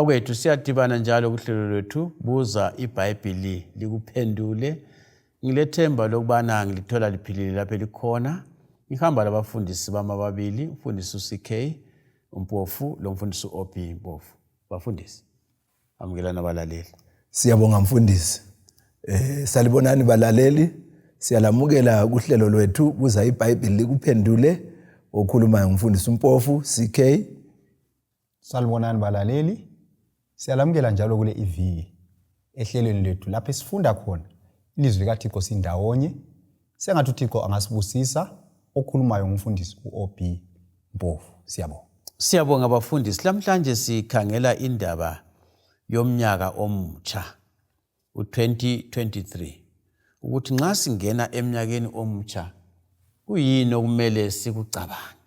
Bakwethu siyadibana njalo kuhlelo lwethu buza iBhayibhili likuphendule. Ngilethemba lokubana ngilithola liphilile lapha likhona. Ngihamba labafundisi bamababili, umfundisi uCK Mpofu lo mfundisi uOP Mpofu. Bafundisi amukelana balaleli. Siyabonga mfundisi. Salibonani balaleli. Siyalamukela kuhlelo lwethu buza iBhayibhili likuphendule. Okhuluma ngumfundisi uMpofu CK. Salibonani balaleli. Siyalamukela njalo kule iviki ehlelweni lethu lapho esifunda khona ilizwi likaThixo sindawonye. Sengathi uThixo angasibusisa. Okhulumayo ngumfundisi uOP Mpofu. Siyabonga. Siyabonga bafundisi. Lamhlanje sikhangela indaba yomnyaka omutsha u2023. Ukuthi nxa singena eminyakeni omutsha kuyini okumele sikucabange.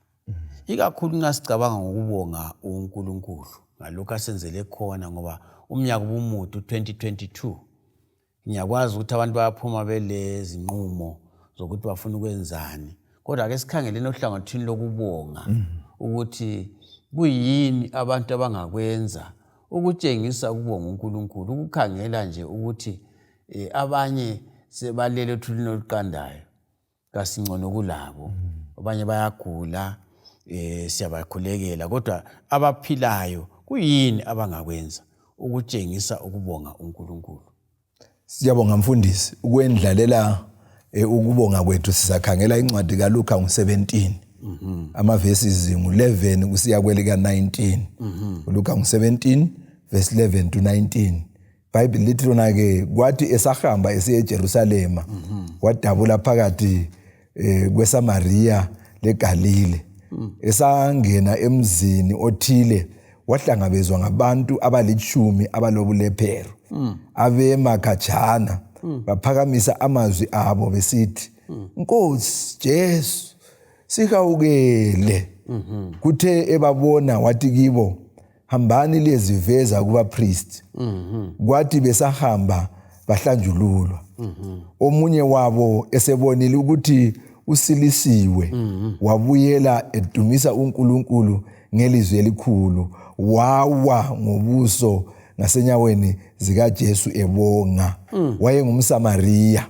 Ikakhulu nxa sicabanga ngokubonga uNkulunkulu ngalokho asenzele khona ngoba umnyaka ubumude u2022. Ngiyakwazi ukuthi abantu bayaphuma belezi nqumo zokuthi bafuna ukwenzani. Kodwa ke sikhangeleni ohlangothini lokubonga ukuthi kuyini abantu abangakwenza ukutshengisa ukubonga uNkulunkulu, ukukhangela nje ukuthi abanye sebalele ethulini oluqandayo kasingcono kulabo. Abanye bayagula siyabakhulekela kodwa abaphilayo kuyini abangakwenza ukutshengisa ukubonga uNkulunkulu. Siyabonga mfundisi. Ukwendlalela ukubonga kwethu sizakhangela incwadi kaLuka 17. Amavesi 11 kusiya kwelika 19. uLuka 17 verse 11 to 19. Bible lithi lona ke kwathi esahamba esiye eJerusalema wadabula phakathi kweSamaria leGalile. Esangena emzini othile wahlangabezwa ngabantu abali10 abalobulephero. Abema khatshana baphakamisa amazwi abo besithi, Nkosi Jesu sikawukele. Kuthe ebabona wathi kibo, hambani leziveza kubapriest. Kwathi besahamba bahlanjululwa. Omunye wabo esebonile ukuthi usilisiwe wabuyela edumisa uNkulunkulu ngelizwi elikhulu, wawa ngobuso ngasenyaweni zikaJesu ebonga. WayengumSamariya.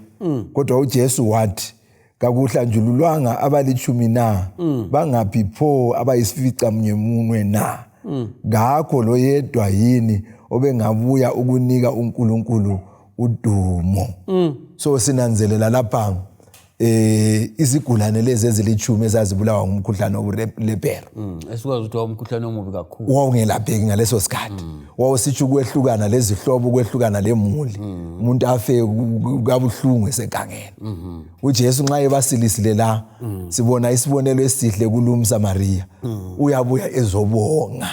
Kodwa uJesu wathi, kakuhlanjululwanga abali10 na? Bangaphi pho abayisificamunwemunye na? Ngakho lo yedwa yini obengabuya ukunika uNkulunkulu udumo. So sinanzelela lapha izigulane lezi ezili10 ezazibulawa ngumkhuhlane wobulephero. Esikwazi ukuthi umkhuhlane omubi kakhulu. Wawungelapheki ngaleso sikhathi. Wawusithi ukwehlukana lezihlobo, ukwehlukana lemuli. Umuntu afe kabuhlungu esenkangeni. uJesu nxa ebasilisile la sibona isibonelo esihle kulumSamariya. Uyabuya ezobonga.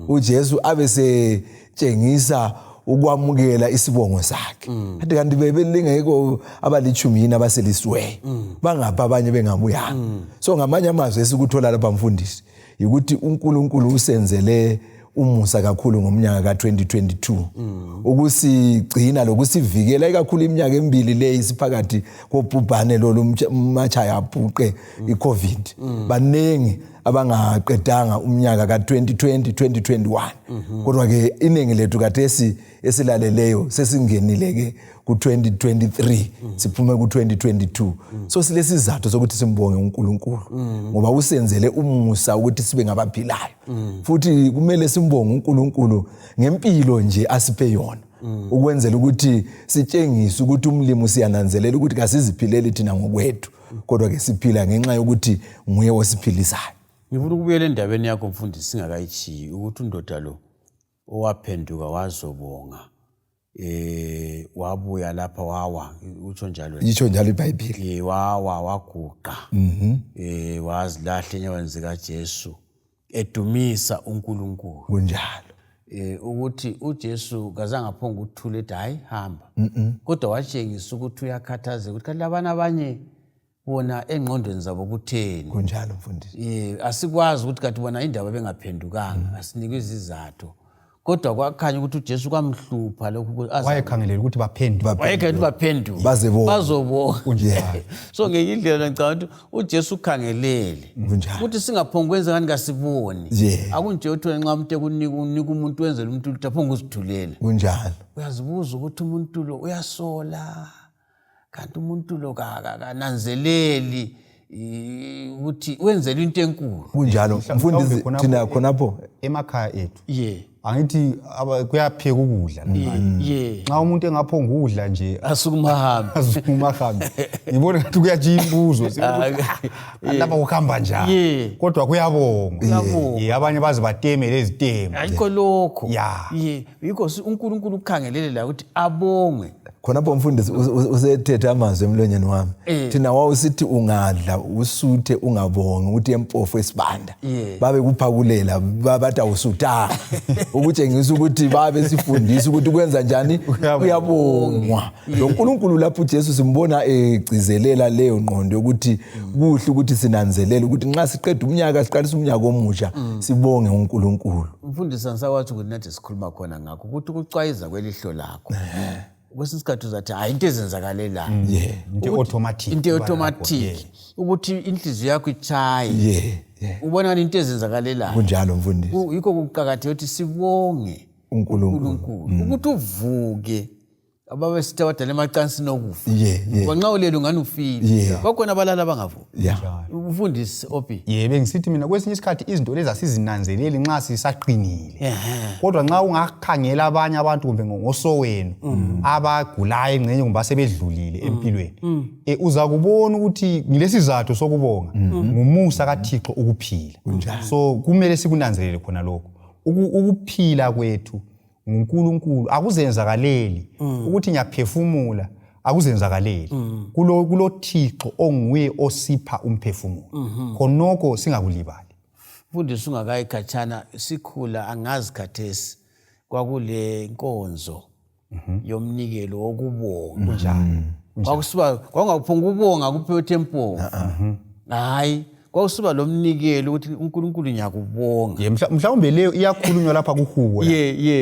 uJesu abese tshengisa ukwamukela isibongo sakhe. Kanti bebelingekho abali10 abaselisiweyo. Bangapha abanye bengabuyanga. So ngamanye amazwi esikuthola lapha mfundisi ukuthi uNkulunkulu usenzele umusa kakhulu ngomnyaka ka2022. Ukusigcina lokusivikela ikakhulu iminyaka emibili le isiphakathi kobhubhane lolumatshaya abhuqe iCovid. Banengi abangaqedanga umnyaka ka2020 2021. Kodwa ke iningi lethu kathesi esilaleleyo sesingenile ke ku2023 siphume ku2022. So silesizathu sokuthi simbonge uNkulunkulu ngoba usenzele umusa ukuthi sibe ngabaphilayo. Futhi kumele simbonge uNkulunkulu ngempilo nje asiphe yona. Ukwenzela ukuthi sitshengise ukuthi umlimo siyananzelela ukuthi kasiziphileli thina ngokwethu kodwa ke siphila ngenxa yokuthi nguye osiphilisayo. Ngifuna ukubuyela endabeni yakho mfundisi singakayichiyi ukuthi undoda lo owaphenduka wazobonga wabuya lapha wawa utsho njalo. Itsho njalo iBhayibhili. Wawa waguqa. Wazilahla enyaweni zikaJesu edumisa uNkulunkulu. Kunjalo. Ukuthi uJesu kazange aphonga ukuthula ethi hayi hamba. Kodwa watshengisa ukuthi uyakhathaza ukuthi kanti labana abanye bona engqondweni zabo kutheni. Kunjalo mfundisi. Asikwazi ukuthi kanti bona indaba bengaphendukanga, asinike izizathu. kodwa kwakhanya ukuthi uJesu kwamhlupha lokhu wayekhangelela ukuthi baphenduke wayekhangelela baphenduke bazobonga so ngeyindlela ngicabanga ukuthi uJesu ukhangelele ukuthi singaphonga kwenza ngani kasiboni akunje uthole nxa umuntu ekunika umuntu wenzela umuntu utaphonga uzithulela kunjalo uyazibuza ukuthi umuntu lo uyasola kanti umuntu lo kananzeleli ukuthi wenzela into enkulu kunjalo mfundisi thina khonapho emakhaya ethu angithi kuyapheka ukudla nxa umuntu engaphonga ukudla nje asukumahambe ngibona ukuthi kuyatshiya imbuzo lapha kuhamba njani kodwa kuyabonga abanye baze bateme leziteme ayikho lokho yikho uNkulunkulu ukhangelele la ukuthi abongwe khonapho mfundisi usethethe amazwi emlonyeni wami thina wawusithi ungadla usuthe ungabongi ukuthi empofu esibanda babe kuphakulela bathi awusutha ukutshengisa ukuthi babe sifundisa ukuthi kwenza njani uyabongwa lo uNkulunkulu lapho uJesu simbona egcizelela leyo ngqondo yokuthi kuhle ukuthi sinanzelele ukuthi nxa siqeda umnyaka siqalisa umnyaka omusha sibonge uNkulunkulu mfundisi ngisakwathi ukuthi nathi sikhuluma khona ngakho ukuthi ukucwayiza kwelihlo lakho kwesikhathi uzathi hayi into ezenzakalela into automatic ukuthi inhliziyo yakho ichaye ubona into ezenzakalela kunjalo mfundisi yikho kuqhakatheke ukuthi sibonge uNkulunkulu ukuthi uvuke ababe sithe wadala emacansini okufa nxa ulele ngani ufile bakhona abalala bangavuki ufundisi opi bengisithi mina kwesinye isikhathi izinto lezi asizinanzeleli nxa sisaqinile kodwa nxa ungakhangela abanye abantu kumbe ngosowenu abagulayo engcenye kumbe asebedlulile empilweni uza kubona ukuthi ngilesizathu sokubonga ngumusa kaThixo ukuphila so kumele sikunanzelele khona lokho ukuphila kwethu uNkulunkulu akuzenzakaleli ukuthi ngiyaphefumula akuzenzakaleli kulo Thixo onguye osipha umphefumulo khonoko singakulibali mfundisi ungakayikhatshana sikhula angazi khathesi kwakule nkonzo yomnikelo wokubonga njalo kwakusiba kwangaphonga ukubonga kuphela tempo hayi kwasuba lo mnikelo ukuthi uNkulunkulu ngiyakubonga mhlawumbe leyo iyakhulunywa lapha kuHubo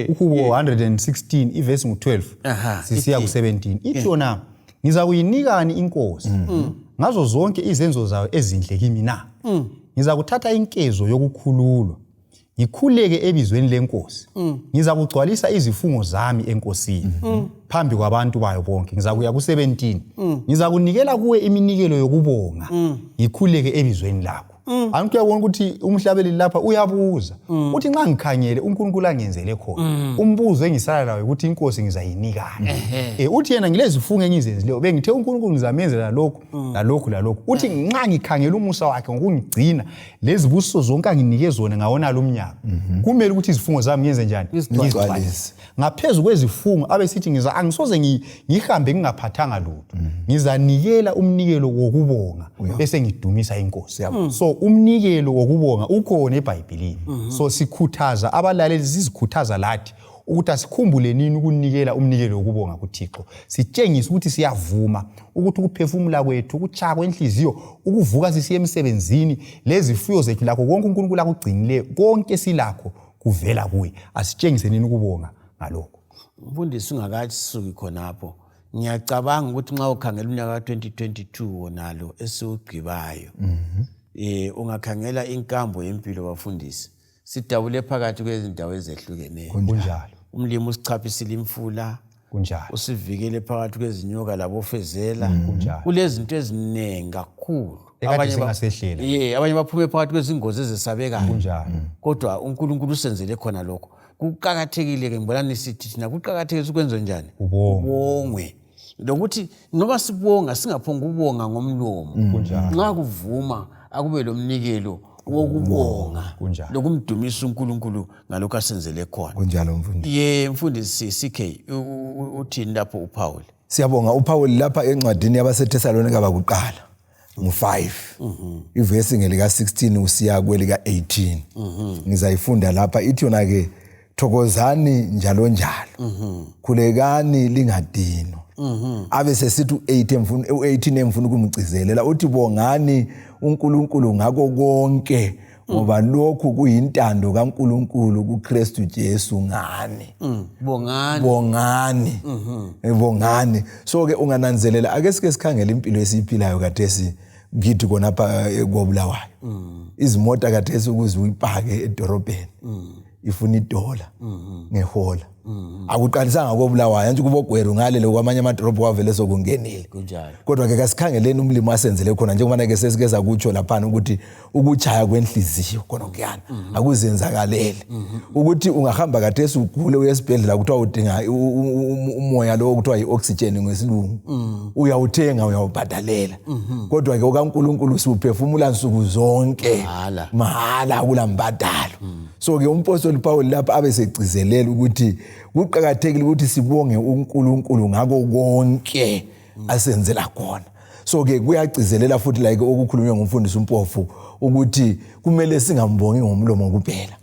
uHubo 116 iverse ngu12 sisiya ku17 ithi yona ngiza kuyinikani inkosi ngazo zonke izenzo zayo ezinhle kimi na ngiza kuthatha inkezo yokukhululwa ngikhuleke ebizweni lenkosi ngiza kugcwalisa izifungo zami enkosini phambi kwabantu bayo bonke ngiza kuya ku17 ngiza kunikela kuwe iminikelo yokubonga ngikhuleke ebizweni lakho Antu yabona ukuthi umhlabeli lapha uyabuza uthi nxa ngikhangele uNkulunkulu angenzele khona umbuzo engisala lawo ukuthi inkosi ngizayinikana uthi yena ngilezifungo engizenzileyo bengithe uNkulunkulu ngizamenzela lokho lalokho uthi nxa ngikhangela umusa wakhe ngokungigcina lezibuso zonke anginike zona ngawona lo mnyaka kumele ukuthi izifungo zami ngiyenze njani ngizigcwalise ngaphezulu kwezifungo abesithi angisoze ngihambe ngingaphathanga lutho ngizanikela umnikelo wokubonga bese ngidumisa inkosi yabo so umnikelo wokubonga ukhona eBhayibhelini so sikhuthaza abalaleli sizikhuthaza lathi ukuthi asikhumbule nini ukunikela umnikelo wokubonga kuThixo sitshengisa ukuthi siyavuma ukuthi ukuphefumula kwethu ukuchaka kwenhliziyo ukuvuka sisiye emsebenzini lezifuyo zethu lakho konke uNkulunkulu akugcinile konke silakho kuvela kuye asitshengise nini ukubonga ngalokho mfundisi ungakathi sisuki khonapho ngiyacabanga ukuthi nxa ukhangela unyaka ka2022 wonalo esiwugqibayo ungakhangela inkambo yempilo bafundisi sidabule phakathi kwezindawo ezehlukeneyo kunjalo umlimi usichaphisile imfula kunjalo usivikele phakathi kwezinyoka labofezela kunjalo kulezinto eziningi kakhulu abanye baphume phakathi kwezingozi ezesabekayo kunjalo kodwa uNkulunkulu usenzele khona lokho kuqhakathekile ke ngibona nisithi thina kuqhakathekile ukwenza njani ubongwe lokuthi ngoba sibonga singaphonga ukubonga ngomlomo nxa kuvuma akube lo mnikelo wokubonga lokumdumisa uNkulunkulu ngalokho asenzele khona kunjalo mfundisi mfundisi CK uthini lapho uPaul siyabonga uPaul lapha encwadini yabaseThesalonika bakuqala ngu5 ivesi ngelika 16 usiya kwelika 18 ngizayifunda lapha ithi yona ke thokozani njalo khulekani lingadinwa abese sithi u18 emfuna ukumgcizelela uthi bongani uNkulunkulu ngako konke ngoba lokhu kuyintando kaNkuluNkulu kuKristu Jesu ngani. Bongani. So ke ungananzelela ake sike sikhangela impilo esiphilayo kathesi ngithi konapha koBulawayo. Izimota kathesi ukuze uyipake edorobheni ifuna idola ngehola. Akuqalisanga koBulawayo nje kubogweru ngale lokwamanye amadorobho kwavele sokungenile. Kunjalo. Kodwa ke kasikhangeleni umlimo asenzele khona njengoba ke sesikeza kutsho lapha ukuthi ukuchaya kwenhliziyo khona kuyana akuzenzakalele. Ukuthi ungahamba kathesi ugule uyesibhedlela kuthiwa udinga umoya lo kuthiwa ioxygen ngesilungu. Uyawuthenga uyawubhadalela. Kodwa ke okaNkuluNkulu siuphefumula nsuku zonke mahala kulambadalo. So ke umpostoli Paul lapha abesegcizelela ukuthi kuqhakathekile ukuthi sibonge uNkulunkulu ngako konke asenzela khona. So ke kuyagcizelela futhi like okukhulunywa ngumfundisi uMpofu ukuthi kumele singambongi ngomlomo kuphela.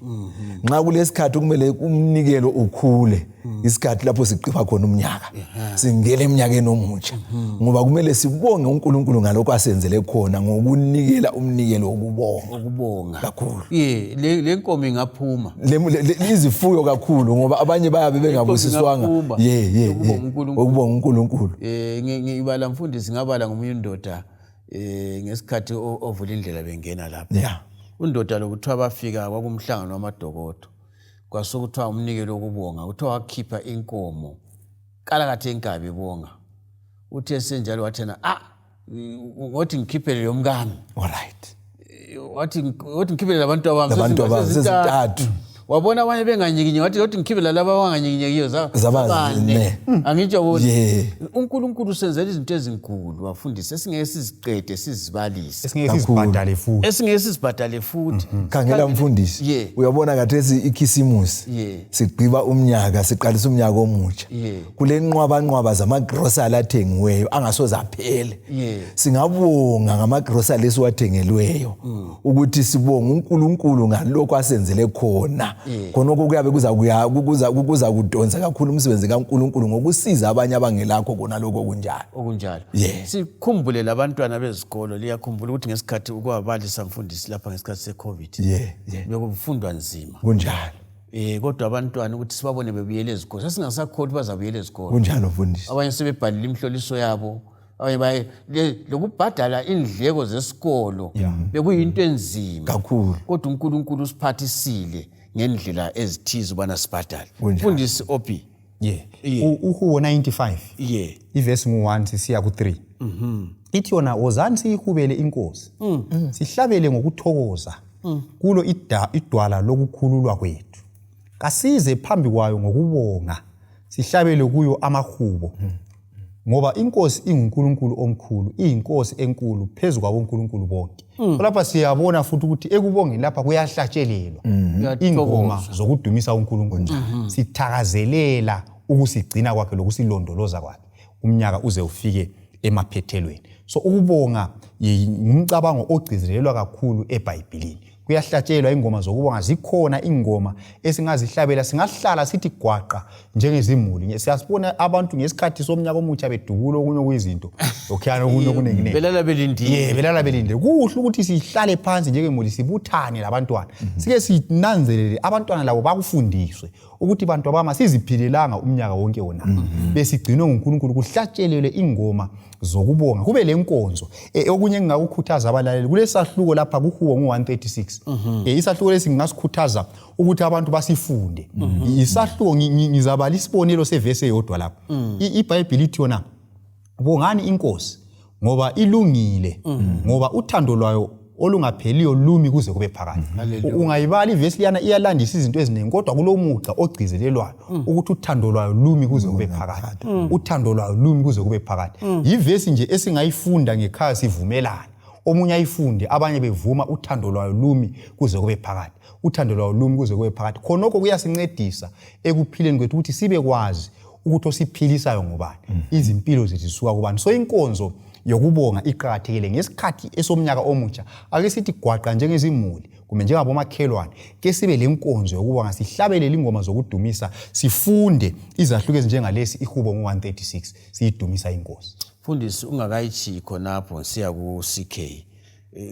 Nxa kulesikhathi kumele umnikelo ukhule isikhathi lapho siqipha khona umnyaka. Singele eminyakeni omutsha. Ngoba kumele sibonge uNkulunkulu ngalokho asenzele khona ngokunikela umnikelo wokubonga kakhulu. Le nkomo ingaphuma. Izifuyo kakhulu ngoba abanye bayabe bengabusiswanga. Ukubonga uNkulunkulu. Ngibala mfundisi ngabala ngomunye indoda ngesikhathi ovula indlela bengena lapha. Undoda lokuthiwa bafika kwakumhlangano wamadokodo. Kwasokuthiwa umnikelo wokubonga uthiwa wakhipha inkomo. Kala kathe inkabi bonga. Uthe senjalo wathena ngothi ngikhiphele yomkami. Alright. Wathi ngikhiphele abantu abami. Wabona abanye benganyikinye wathi ngikhiphela laba abanganyikinyekiyo zabane. Angijabule. uNkulunkulu senzela izinto ezinkulu wafundisa esingeke siziqede sizibalise. Esingeke sizibhadale futhi. Khangela mfundisi. Uyabona kathesi ikhisimusi. Sigqiba umnyaka siqalisa umnyaka omutsha. Kule nqwaba zamagrocery athengiweyo angasoze aphele. Singabonga ngamagrocery esiwathengelweyo ukuthi sibonge uNkulunkulu ngalokho asenzele khona. Khonoko kuyabe kuza kudonsa kakhulu umsebenzi kaNkulunkulu ngokusiza abanye abangelakho kona lokho okunjalo. Sikhumbule labantwana bezikolo liyakhumbula ukuthi ngesikhathi ukwabalisa mfundisi lapha ngesikhathi seCovid. Bekufundwa nzima. Kunjalo. Kodwa abantwana ukuthi sibabone bebuyele ezikolo. Sasingasakhona ukuthi bazabuyela ezikolo. Kunjalo mfundisi. Abanye sebebhalile imhloliso yabo. Abanye lokubhadala indleko zesikolo bekuyinto enzima kakhulu. Kodwa uNkulunkulu usiphathisile ngendlela ezithize ubana sibhadale. Mfundisi Opi. uHubo 95. Ivesi ngu1 sisiya ku3. Ithi yona wozani siyihubele inkosi. Sihlabele ngokuthokoza. Kulo idwala lokukhululwa kwethu. Kasize phambi kwayo ngokubonga. Sihlabele kuyo AmaHubo. Ngoba inkosi inguNkulunkulu omkhulu, iyinkosi enkulu phezulu kwabo uNkulunkulu bonke. Lapha siyabona futhi ukuthi ekubongeni lapha kuyahlatshelelwa ingoma zokudumisa uNkulunkulu. Sithakazelela ukusigcina kwakhe lokusilondoloza kwakhe umnyaka uze ufike emaphethelweni. So ukubonga ngumcabango ogcizelelwa kakhulu eBhayibhelini. Kuyahlatshelwa ingoma zokubonga, zikhona ingoma esingazihlabela, singahlala sithi gwaqa njengezimuli. Siyasibona abantu ngesikhathi somnyaka omutsha bedubula okunye okuyizinto lokhuyana okunye okunenginengi. Belala belindile. Kuhle ukuthi sihlale phansi njengemuli sibuthane labantwana. Sike sinanzelele abantwana labo bakufundiswe ukuthi bantu abama siziphilelanga umnyaka wonke wona. Besigcinwe nguNkulunkulu kuhlatshelelwe ingoma zokubonga. Kube lenkonzo okunye engakukhuthaza abalaleli kulesahluko lapha kuHubo ngu136. Isahluko lesi ngingasikhuthaza ukuthi abantu basifunde. Isahluko ngizabala isibonelo sevesi eyodwa lapha. iBhayibheli lithi yona bongani inkosi ngoba ilungile, ngoba uthando lwayo olungapheliyo lumi kuze kube phakade. Ungayibala ivesi liyana iyalandisa izinto eziningi kodwa kulomugca ogcizelelwayo ukuthi uthando lwayo lumi kuze kube phakade. Uthando lwayo lumi kuze kube phakade. Yivesi nje esingayifunda ngekhaya sivumelana. Omunye ayifunde abanye bevuma uthando lwayo lumi kuze kube phakade. Uthando lwayo lumi kuze kube phakade. Khonoko kuyasincedisa ekuphileni kwethu ukuthi sibe kwazi ukuthi osiphilisayo ngubani. Izimpilo zethu zisuka kubani. So inkonzo yokubonga iqhakathekile ngesikhathi esomnyaka omutsha. Ake sithi gwaqa njengezimuli kumbe njengabomakhelwane ke sibe lenkonzo yokubonga, sihlabele ingoma zokudumisa, sifunde izahluko ezinjengalesi iHubo ngu136 siyidumisa inkosi. Mfundisi ungakayichi khonapho siya ku CK.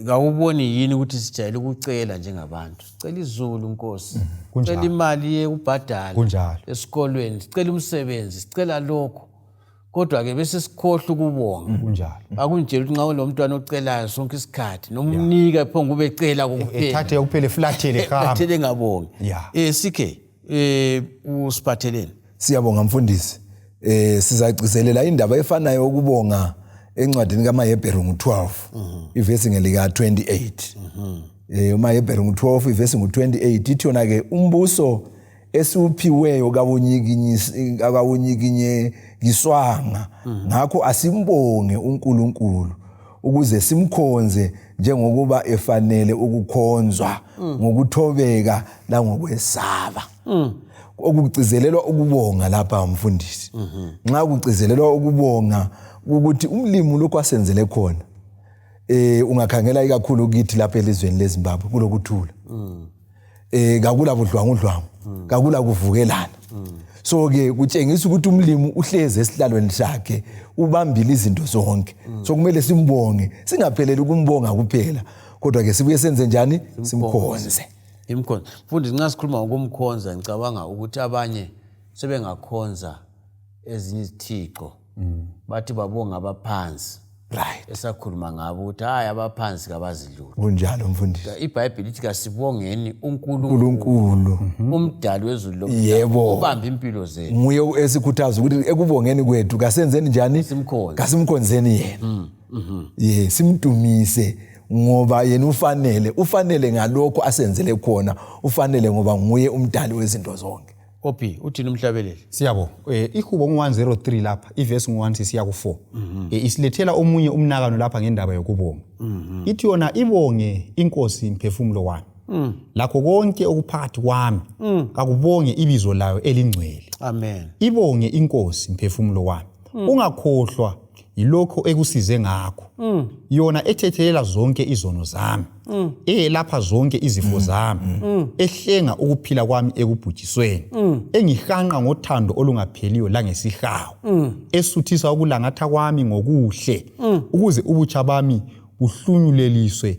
Kawuboni yini ukuthi sijayele ukucela njengabantu. Sicela izulu Nkosi. Sicela imali yekubhadala. Kunjalo. Esikolweni, sicela umsebenzi, sicela lokho. Kodwa ke bese sikhohle ukubonga. Kunjalo. Akunjela ukuthi nxa lo mntwana ocelayo sonke isikhathi noma umnika phongo ubecela kuphela. Ethathe kuphela flathele khamba. Ethele ngabonga. Yeah. Sikhe usiphatheleni. Siyabonga mfundisi. Sizacicizelela indaba efanayo ukubonga encwadini kaAmahebheru 12 ivesi ngelika 28. AmaHebheru 12 ivesi ngu28 ithi yona ke umbuso esiuphiweyo akawunyikinyekiswanga ngakho asimbonge uNkulunkulu ukuze simkhonze njengokuba efanele ukukhonzwa ngokuthobeka langokwesaba. Okugcizelelwa ukubonga lapha mfundisi. Nxa kugcizelelwa ukubonga ukuthi umlimi lokho asenzele khona ungakhangela ikakhulu kithi lapha elizweni leZimbabwe kulokuthula. Kakula budlwangudlwangu, kakula kuvukelana. So ke kutshengisa ukuthi umlimi uhleze esihlalweni sakhe ubambile izinto zonke. So kumele simbonge, singapheleli ukumbonga kuphela, kodwa ke sibuye senze njani? Simkhonze. Imkhonza. Mfundisi nxa sikhuluma ngokumkhonza ngicabanga ukuthi abanye sebengakhonza ezinye izithixo. Bathi babonga abaphansi. Right. Esakhuluma ngabo ukuthi hayi abaphansi kabazidlula. Kunjalo mfundisi. iBhayibheli lithi kasibongeni uNkulunkulu. Umdali wezulu lo. Yebo. Ubamba impilo zethu. Nguye esikhuthaza ukuthi ekubongeni kwethu kasenzeni njani? Simkhonze. Kasimkhonzeni yena. Simdumise ngoba yena ufanele ngalokho asenzele khona, ufanele ngoba nguye umdali wezinto zonke. Ophi uthini umhlabeleli? Siyabo iHubo 103 lapha ivesi 1 sisiya ku4 isilethela omunye umnakano lapha ngendaba yokubonga. Ithi yona ibonge inkosi mphefumulo wami. Lakho konke okuphakathi kwami kakubonge ibizo layo elingcwele. Amen. Ibonge inkosi mphefumulo wami. Ungakhohlwa yilokho ekusize ngakho. Yona ethethelela zonke izono zami. Lapha zonke izifo zami. Ehlenga ukuphila kwami ekubhujisweni. Engihanqa ngothando olungapheliyo langesihawu. Esuthisa ukulangatha kwami ngokuhle. Ukuze ubutsha bami buhlunyuleliswe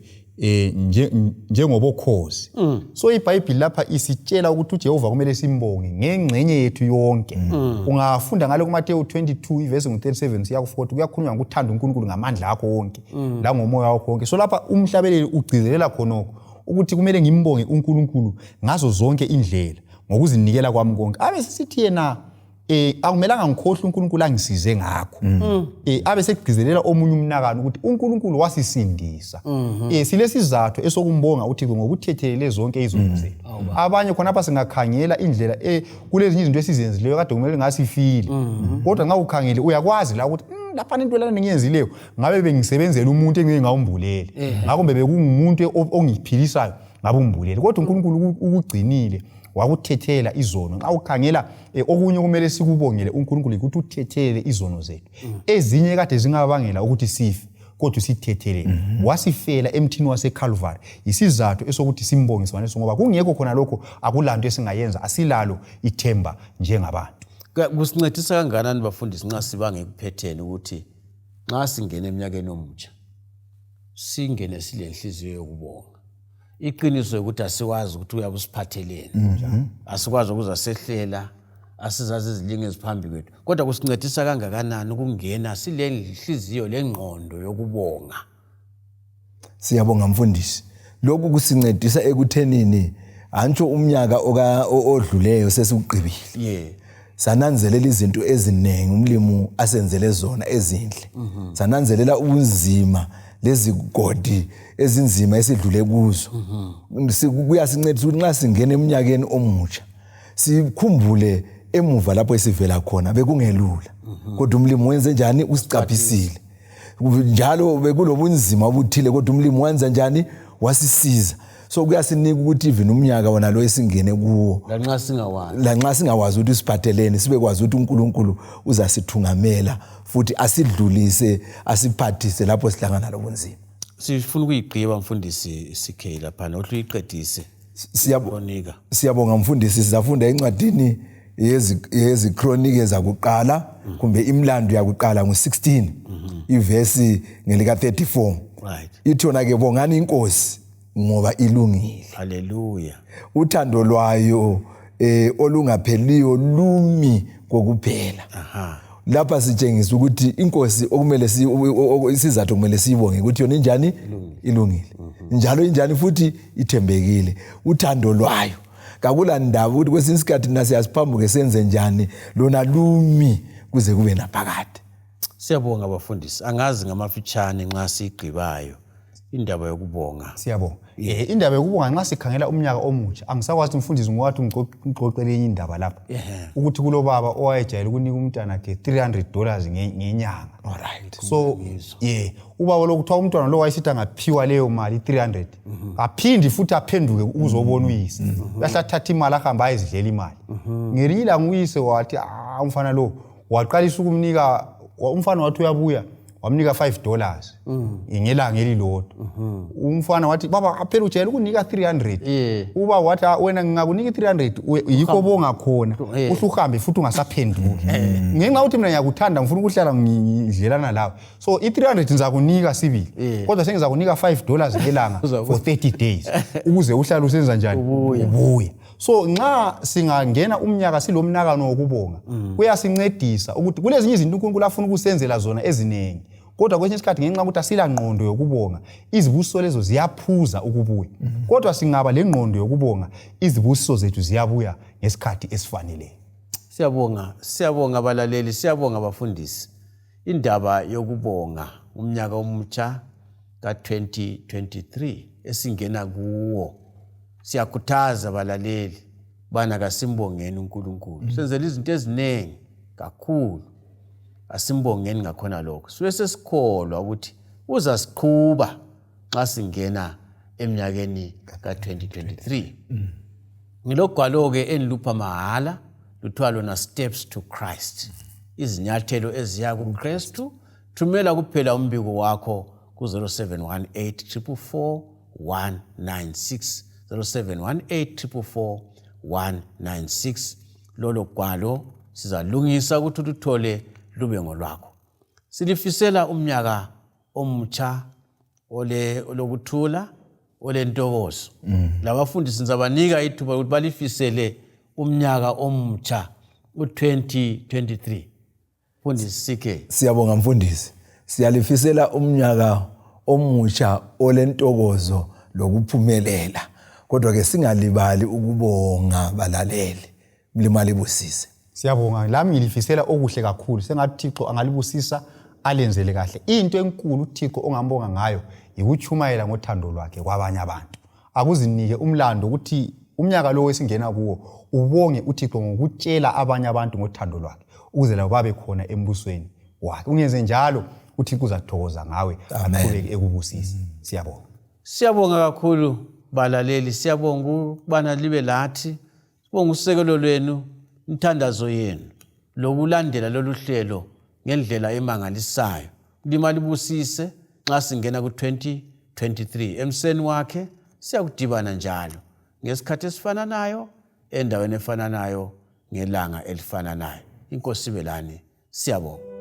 njengobokhozi. So iBhayibheli lapha isitshela ukuthi uJehova kumele simbonge ngengcenye yethu yonke. Ungafunda ngalo kuMateyu 22 ivesi ngu37 siya ku40 kuyakhulunywa ngokuthanda uNkulunkulu ngamandla akho wonke la ngomoya wakho wonke. So lapha umhlabeleli ugcizelela khonoko ukuthi kumele ngimbonge uNkulunkulu ngazo zonke indlela ngokuzinikela kwami konke. Abe sisithi yena akumelanga ngikhohle uNkulunkulu angisize ngakho. Abe segcizelela omunye umnakano ukuthi uNkulunkulu wasisindisa. Silesizathu esokumbonga uThixo ngokuthethelele zonke izono zethu. Abanye khona apha singakhangela indlela kulezi izinto esizenzileyo kade kumele ngasifile. Kodwa nxa ukhangele uyakwazi la ukuthi lapha into lana ngiyenzileyo ngabe bengisebenzela umuntu engeke ngawumbulele. Ngakho bekungumuntu ongiphilisayo ngabumbulele. Kodwa uNkulunkulu ukugcinile wakuthethela izono. Nxa ukhangela okunye kumele sikubongele uNkulunkulu ukuthi uthethele izono zethu. Ezinye kade zingabangela ukuthi sife kodwa usithethelele. Wasifela emthini waseCalvary. Isizathu esokuthi simbonge sibaneso ngoba kungekho khona lokho akulanto esingayenza asilalo ithemba njengabantu. Kusincedisa kangakanani bafundisi nxa sibange ekuphetheni ukuthi nxa singena eminyakeni omutsha singene silenhliziyo yokubonga. Iqiniso ukuthi asikwazi ukuthi uyabusiphatheleni njalo. Asikwazi ukuzasehlela asizazi izilingo eziphambi kwethu. Kodwa kusincedisa kangakanani ukungena silenhliziyo lengqondo yokubonga. Siyabonga mfundisi. Lokhu kusincedisa ekuthenini antsho umnyaka odluleyo sesiqibile. Sananzelela izinto ezinengi umlimi asenzele zona ezinhle. Sananzelela ubunzima lezigodi ezinzima esidlule kuzo. Kuyasincedisa ukuthi nxa singena eminyakeni omutsha sikhumbule emuva lapho esivela khona bekungelula. Kodwa umlimi wenze njani? Usicaphisile. Njalo bekulobunzima obuthile kodwa umlimi wenza njani? Wasisiza. So kuyasinika ukuthi even umnyaka wona lo esingene kuwo lanxa singawazi ukuthi siphathelene sibekwazi ukuthi uNkulunkulu uzasithungamela futhi asidlulise asiphathise lapho sihlangana lobunzima. Sifuna ukuyigqiba mfundisi sikhe lapha nothi uyiqedise. Siyabonga mfundisi sizafunda encwadini yezikronike zakuqala kumbe ImiLando yakuqala ngo16 ivesi ngelika 34. Right. Ithona ke bongani inkosi ngoba ilungile. Hallelujah. Uthando lwayo olungapheliyo lumi kokuphela. Aha. Lapha sitshengisa ukuthi inkosi okumele isizathu kumele siyibonge ukuthi yona injani ilungile. Njalo injani futhi ithembekile. Uthando lwayo kakula ndaba ukuthi kwesinye isikhathi nasiyasiphambuke senze njani lona lumi kuze kube naphakade. Siyabonga abafundisi. Angazi ngamafitshane nxa sigqibayo indaba yokubonga. Siyabonga. Indaba yokubonga nxa sikhangela umnyaka omutsha angisakwazi umfundisi ngowathi ngiqoqele enye indaba lapha ukuthi kulobaba owayejayele ukunika umntwana wakhe $300 ngenyanga. Alright. So ubaba lokuthiwa umntwana lo wayesithi angaphiwa leyo mali 300 aphindi futhi aphenduke uzobona uyise. Yahlathatha imali ahamba ayizidlela imali. Ngelila nguyise wathi umfana lo waqalisa ukumnika umfana wathi uyabuya wamnika $5 ngelanga elilodwa. Umfana wathi baba phela ujayele ukunika 300. Uba wathi wena ngingakunika 300 yikho bonga khona usuhambe futhi ungasaphenduki. Ngenxa ukuthi mina ngiyakuthanda ngifuna ukuhlala ngidlelana lawe. So i300 ngizakunika sibili. Kodwa sengizakunika $5 ngelanga for 30 days ukuze uhlale usenza njani ubuye. So nxa singangena umnyaka silomnakano wokubonga kuyasincedisa ukuthi kulezinye izinto uNkulunkulu afuna ukusenzela zona ezinengi. Kodwa kwesinye isikhathi ngenxa ukuthi asila ngqondo yokubonga izibusiso lezo ziyaphuza ukubuya. Kodwa singaba le ngqondo yokubonga izibusiso zethu ziyabuya ngesikhathi esifaneleyo. Siyabonga abalaleli, siyabonga abafundisi. Indaba yokubonga umnyaka omutsha ka2023 esingena kuwo. Siyakhuthaza abalaleli bana kasimbongeni uNkulunkulu. Senzele izinto ezinengi kakhulu. Asimbongeni ngakhona lokho. Sibe sesikholwa ukuthi uzasiqhuba nxa singena eminyakeni ka2023. Ngilogwalo ke enilupha mahala luthiwa lona Steps to Christ. Izinyathelo eziya kuKristu. Thumela kuphela umbiko wakho ku 0718 444 196 0718 444 196. Lolo gwalo sizalungisa ukuthi luthole lube ngolwakho. Silifisela umnyaka omutsha olokuthula olentokozo. Labafundisi sizabanika ithuba ukuthi balifisele umnyaka omutsha u2023. Mfundisi sike. Siyabonga mfundisi. Siyalifisela umnyaka omutsha olentokozo lokuphumelela. Kodwa ke singalibali ukubonga balaleli. Mlimali busise. Siyabonga lami ngilifisela okuhle kakhulu sengathi Thixo angalibusisa alenzele kahle. Into enkulu uThixo ongambonga ngayo ikuchumayela ngothando lwakhe kwabanye abantu. Akuzinike umlando ukuthi umnyaka lo wesingena kuwo ubonge uThixo ngokutshela abanye abantu ngothando lwakhe ukuze labo babe khona embusweni wakhe. Ungenze njalo uThixo uzathokoza ngawe aqhubeke ekubusisa. Siyabonga. Siyabonga kakhulu balaleli, siyabonga ukubana libe lathi. Sibonga usekelo lwenu, inthandazo yenu lokulandela lolu hlelo ngendlela emangalisayo. Limali busise nxa singena ku2023 emseni wakhe siyakudibana njalo ngesikhathi esifananayo endaweni efananayo ngelanga elifananayo. Inkosi belani. Siyabonga.